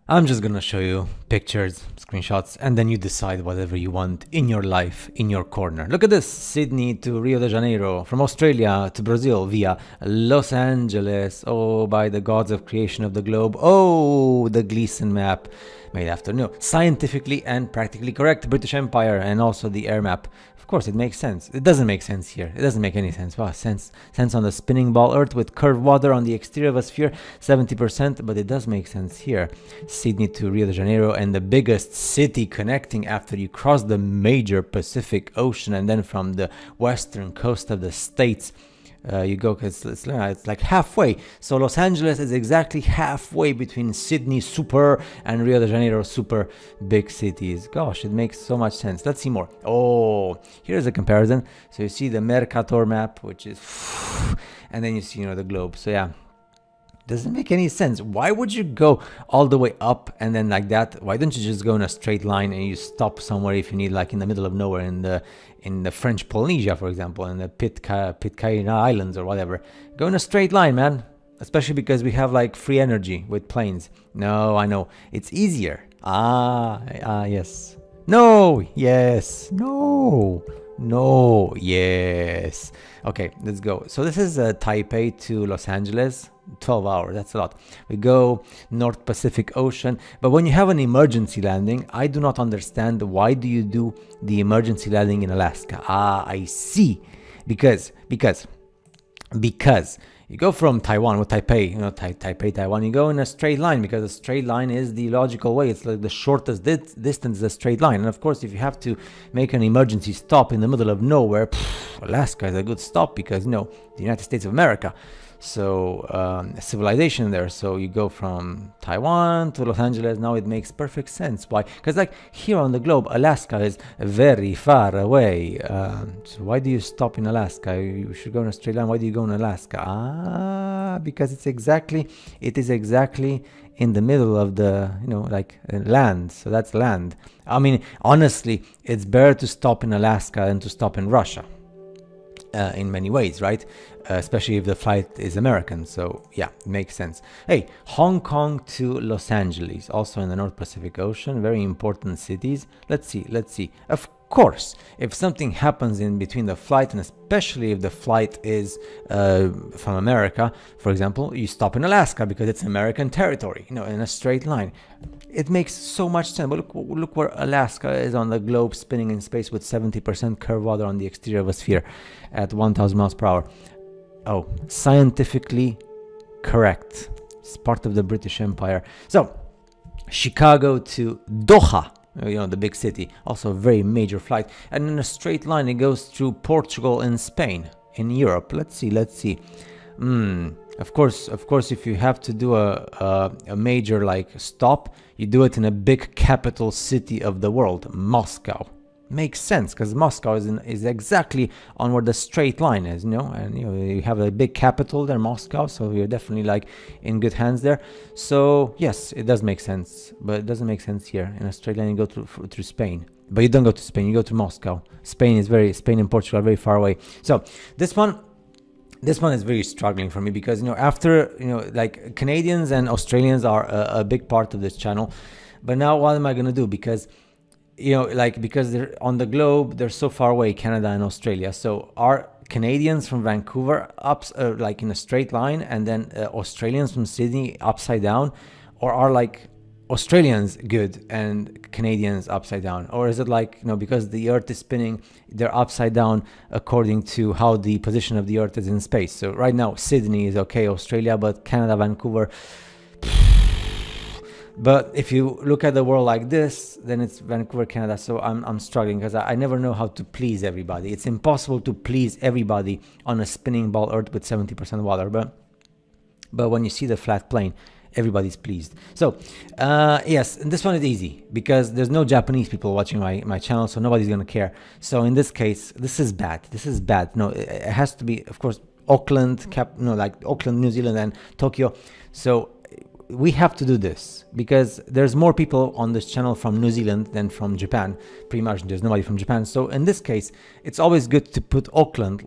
I'm just gonna show you pictures, screenshots, and then you decide whatever you want in your life, in your corner. Look at this, Sydney to Rio de Janeiro, from Australia to Brazil via Los Angeles. Oh, by the gods of creation of the globe. Oh, the Gleason map made after, no, scientifically and practically correct British Empire, and also the air map. Of course, it makes sense. It doesn't make sense here. It doesn't make any sense. Wow, sense on the spinning ball Earth with curved water on the exterior of a sphere, 70%, but it does make sense here. Sydney to Rio de Janeiro, and the biggest city connecting after you cross the major Pacific Ocean, and then from the western coast of the States, you go, because it's like halfway. So Los Angeles is exactly halfway between Sydney super and Rio de Janeiro super, big cities. Gosh, it makes so much sense. Let's see more. Oh, here's a comparison. So you see the Mercator map, which is, and then you see, the globe. So yeah, doesn't make any sense. Why would you go all the way up and then like that? Why don't you just go in a straight line and you stop somewhere if you need, like in the middle of nowhere in the French Polynesia, for example, in the Pitcairn Islands or whatever? Go in a straight line, man. Especially because we have like free energy with planes. No, I know it's easier. Yes. No, yes. No, yes. Okay, let's go. So this is Taipei to Los Angeles. 12 hours, that's a lot. We go North Pacific Ocean, but when you have an emergency landing, I do not understand why do you do the emergency landing in Alaska. I see. Because you go from Taiwan with Taipei, Taipei, Taiwan, you go in a straight line because a straight line is the logical way. It's like the shortest distance is a straight line. And of course, if you have to make an emergency stop in the middle of nowhere, Alaska is a good stop because, the United States of America. So civilization there. So you go from Taiwan to Los Angeles. Now it makes perfect sense. Why? Because like here on the globe, Alaska is very far away. So why do you stop in Alaska? You should go in a straight line. Why do you go in Alaska? Because it is exactly in the middle of the, land. So that's land. I mean, honestly, it's better to stop in Alaska than to stop in Russia. In many ways, right? Especially if the flight is American. So yeah, it makes sense. Hey, Hong Kong to Los Angeles, also in the North Pacific Ocean, very important cities. Let's see. Of course, if something happens in between the flight, and especially if the flight is from America, for example, you stop in Alaska because it's American territory, in a straight line. It makes so much sense. But look where Alaska is on the globe, spinning in space with 70% curved water on the exterior of a sphere at 1,000 miles per hour. Oh, scientifically correct. It's part of the British Empire. So, Chicago to Doha, the big city, also a very major flight. And in a straight line, it goes through Portugal and Spain in Europe. Let's see. Of course, if you have to do a major stop, you do it in a big capital city of the world, Moscow. Makes sense because Moscow is exactly on where the straight line is, and you have a big capital there, Moscow, so you're definitely in good hands there. So yes, it does make sense, but it doesn't make sense here. In a straight line, you go through Spain, but you don't go to Spain, you go to Moscow. Spain and Portugal are very far away. So this one is very struggling for me because after Canadians and Australians are a big part of this channel, but now what am I gonna do? Because because they're on the globe, they're so far away, Canada and Australia. So are Canadians from Vancouver in a straight line, and then Australians from Sydney upside down, or are Australians good and Canadians upside down? Or is it because the Earth is spinning, they're upside down according to how the position of the Earth is in space? So right now, Sydney is okay, Australia, but Canada, Vancouver. But if you look at the world like this, then it's Vancouver, Canada. So I'm struggling because I never know how to please everybody. It's impossible to please everybody on a spinning ball Earth with 70% water. But when you see the flat plane, everybody's pleased. So yes, and this one is easy because there's no Japanese people watching my channel, so nobody's gonna care. So in this case, this is bad. No, it has to be, of course, Auckland, Auckland, New Zealand, and Tokyo. So we have to do this because there's more people on this channel from New Zealand than from Japan. Pretty much there's nobody from Japan. So in this case, it's always good to put Auckland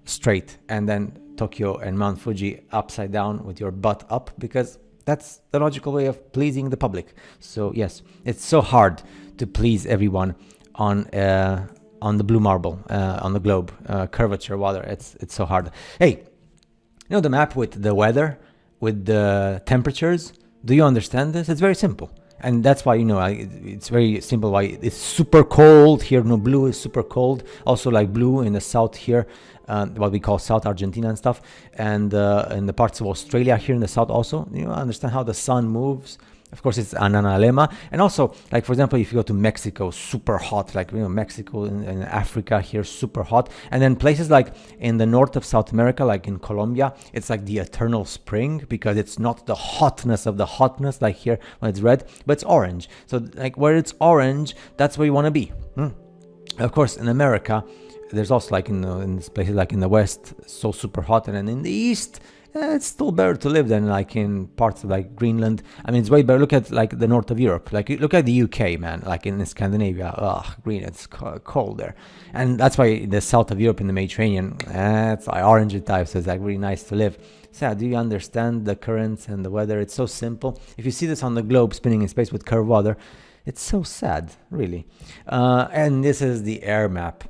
straight, and then Tokyo and Mount Fuji upside down with your butt up, because That's the logical way of pleasing the public. So yes, it's so hard to please everyone on the blue marble, on the globe, curvature, water. It's so hard. Hey, you know the map with the weather, with the temperatures? Do you understand this? It's very simple. And that's why, it's very simple why it's super cold here. No, blue is super cold. Also like blue in the south here, what we call South Argentina and stuff. And in the parts of Australia here in the south also, understand how the sun moves. Of course, it's an analema. And also, like, for example, if you go to Mexico, super hot, like, Mexico and Africa here, super hot. And then places like in the north of South America, like in Colombia, it's like the eternal spring because it's not the hotness of the hotness like here when it's red, but it's orange. So like where it's orange, that's where you want to be. Of course, in America, there's also like in places like in the west, so super hot. And then in the east, it's still better to live than like in parts of like Greenland. I mean, it's way better. Look at like the north of Europe. Like look at the UK, man. Like in Scandinavia, green. It's cold there, and that's why the south of Europe in the Mediterranean, it's like orange type. So it's like really nice to live. So do you understand the currents and the weather? It's so simple. If you see this on the globe spinning in space with curved water, it's so sad, really. And this is the air map.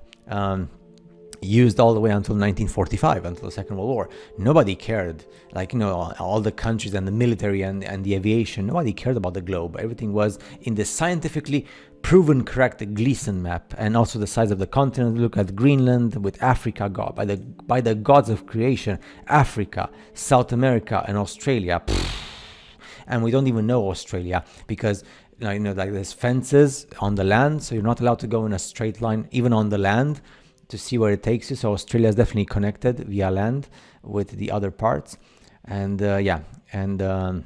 Used all the way until 1945, until the Second World War. Nobody cared, like, all the countries and the military and the aviation, nobody cared about the globe. Everything was in the scientifically proven correct Gleason map, and also the size of the continent. Look at Greenland with Africa, God, by the gods of creation, Africa, South America, and Australia. And we don't even know Australia because like there's fences on the land, so you're not allowed to go in a straight line, even on the land, to see where it takes you. So Australia is definitely connected via land with the other parts. And and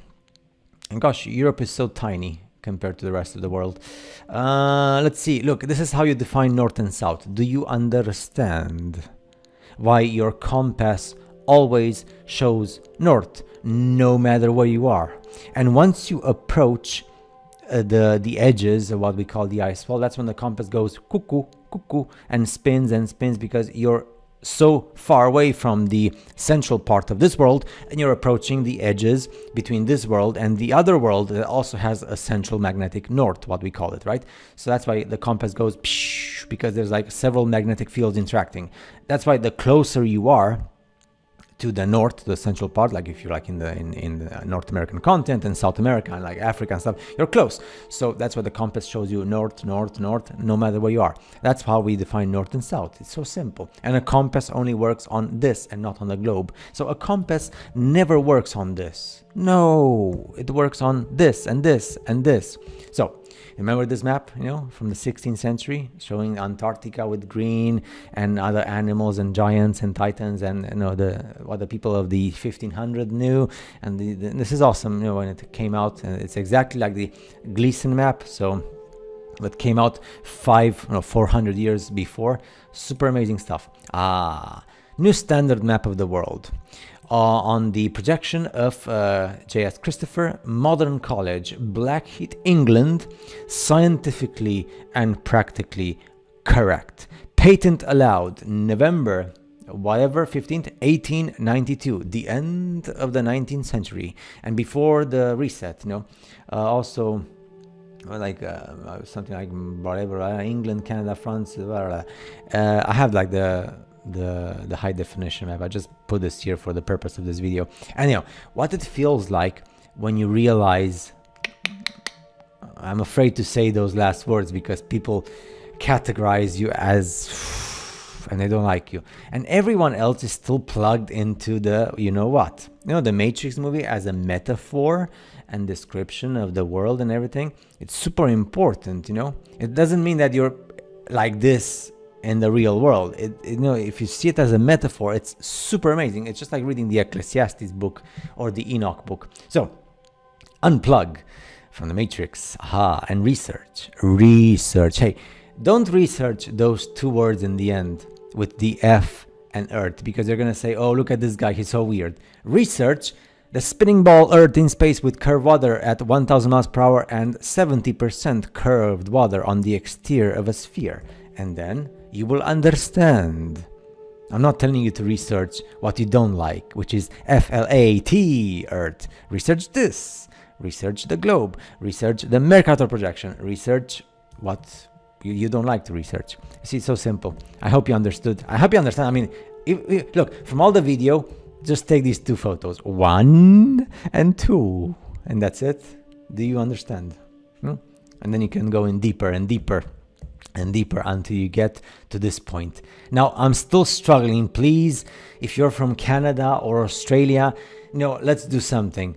gosh, Europe is so tiny compared to the rest of the world. Let's see. Look, this is how you define north and south. Do you understand why your compass always shows north no matter where you are? And once you approach the edges of what we call the ice wall, that's when the compass goes cuckoo, cuckoo, and spins because you're so far away from the central part of this world, and you're approaching the edges between this world and the other world that also has a central magnetic north, what we call it, right? So that's why the compass goes psh, because there's like several magnetic fields interacting. That's why the closer you are to the north, the central part, like if you're like in the North American continent and South America and like Africa and stuff, you're close. So that's why the compass shows you north, north, north, no matter where you are. That's how we define north and south. It's so simple. And a compass only works on this and not on the globe. So a compass never works on this. No, it works on this and this and this. So remember this map, from the 16th century, showing Antarctica with green and other animals and giants and titans and what the people of the 1500 knew. And this is awesome, when it came out. And it's exactly like the Gleason map. So it came out 400 years before. Super amazing stuff. New standard map of the world. On the projection of J.S. Christopher, Modern College, Blackheath, England, scientifically and practically correct. Patent allowed, November, 15th, 1892, the end of the 19th century, and before the reset, also like something like whatever, England, Canada, France, I have like the high definition map. I just put this here for the purpose of this video. And what it feels like when you realize, I'm afraid to say those last words because people categorize you as, and they don't like you, and everyone else is still plugged into the the Matrix movie as a metaphor and description of the world and everything. It's super important. It doesn't mean that you're like this in the real world. If you see it as a metaphor, it's super amazing. It's just like reading the Ecclesiastes book or the Enoch book. So unplug from the Matrix, and research. Hey, don't research those two words in the end with the F and Earth, because they're gonna say, oh, look at this guy, he's so weird. Research the spinning ball Earth in space with curved water at 1000 miles per hour and 70% curved water on the exterior of a sphere, and then you will understand I'm not telling you to research what you don't like, which is FLAT, Earth. Research this. Research the globe. Research the Mercator projection. Research what you don't like to research. See, it's so simple. I hope you understood. I hope you understand. I mean, look, from all the video, just take these two photos, 1 and 2, and that's it. Do you understand? And then you can go in deeper and deeper and deeper until you get to this point. Now, I'm still struggling. Please, if you're from Canada or Australia, let's do something.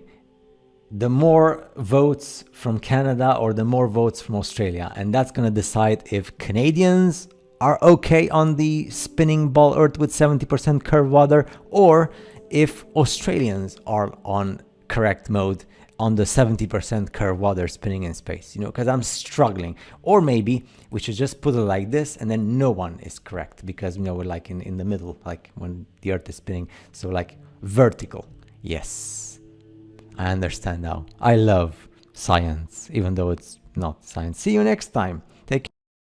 The more votes from Canada or the more votes from Australia, and that's going to decide if Canadians are okay on the spinning ball Earth with 70% curved water, or if Australians are on correct mode on the 70% curved water spinning in space, because I'm struggling. Or maybe we should just put it like this, and then no one is correct, because we're like in the middle, like when the Earth is spinning, so like vertical. Yes, I understand now. I love science, even though it's not science. See you next time. Take care.